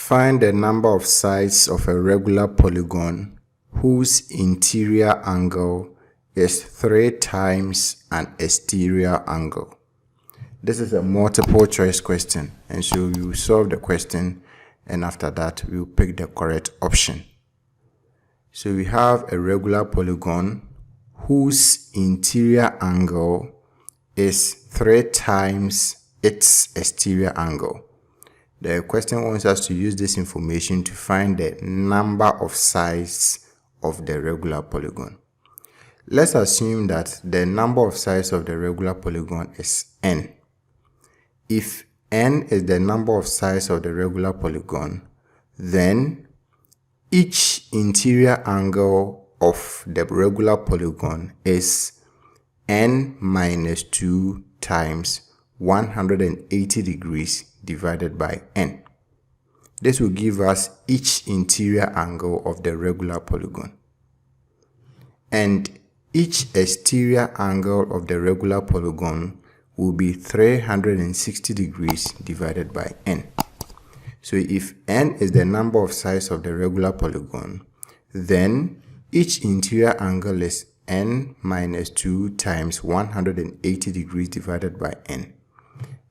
Find the number of sides of a regular polygon whose interior angle is 3 times an exterior angle. This is a multiple choice question, and so we will solve the question, and after that we will pick the correct option. So we have a regular polygon whose interior angle is 3 times its exterior angle. The question wants us to use this information to find the number of sides of the regular polygon. Let's assume that the number of sides of the regular polygon is n. If n is the number of sides of the regular polygon, then each interior angle of the regular polygon is n minus 2 times 180 degrees divided by n. This will give us each interior angle of the regular polygon. And each exterior angle of the regular polygon will be 360 degrees divided by n. So if n is the number of sides of the regular polygon, then each interior angle is n minus 2 times 180 degrees divided by n.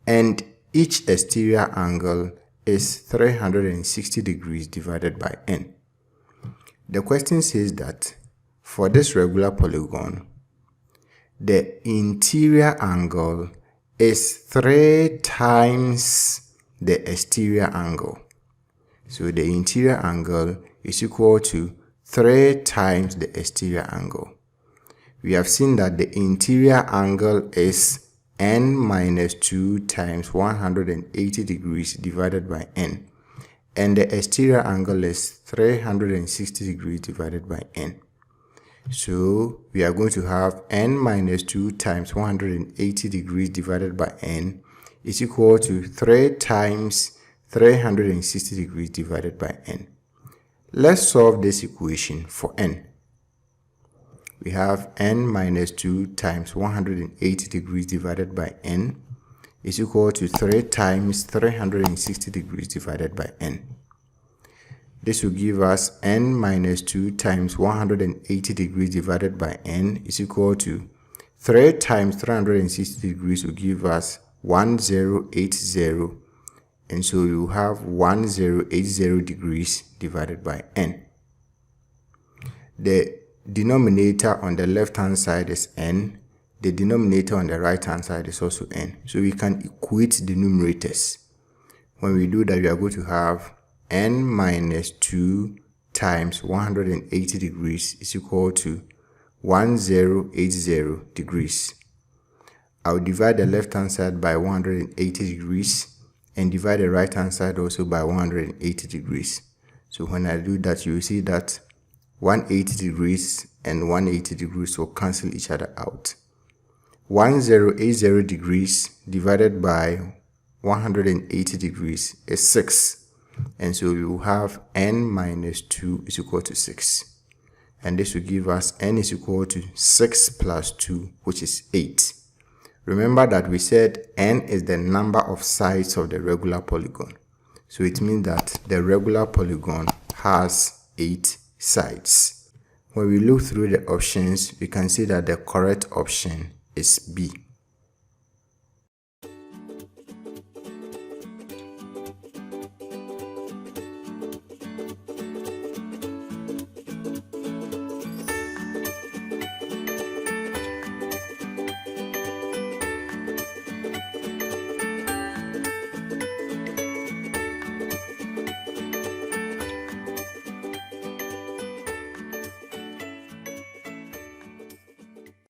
And each exterior angle is 360 degrees divided by n. The question says that for this regular polygon, the interior angle is 3 times the exterior angle. So the interior angle is equal to 3 times the exterior angle. We have seen that the interior angle is n minus 2 times 180 degrees divided by n, and the exterior angle is 360 degrees divided by n. So we are going to have n minus 2 times 180 degrees divided by n is equal to 3 times 360 degrees divided by n. Let's solve this equation for n. We have n minus 2 times 180 degrees divided by n is equal to 3 times 360 degrees divided by n. This will give us n minus 2 times 180 degrees divided by n is equal to 3 times 360 degrees will give us 1080, and so we will have 1080 degrees divided by n. The denominator on the left hand side is n, the denominator on the right hand side is also n, so we can equate the numerators. When we do that, we are going to have n minus 2 times 180 degrees is equal to 1080 degrees. I'll divide the left hand side by 180 degrees and divide the right hand side also by 180 degrees. So when I do that, you will see that 180 degrees and 180 degrees will cancel each other out. 1080 degrees divided by 180 degrees is 6. And so we will have n minus 2 is equal to 6. And this will give us n is equal to 6 plus 2, which is 8. Remember that we said n is the number of sides of the regular polygon. So it means that the regular polygon has 8 sides. When we look through the options, we can see that the correct option is B.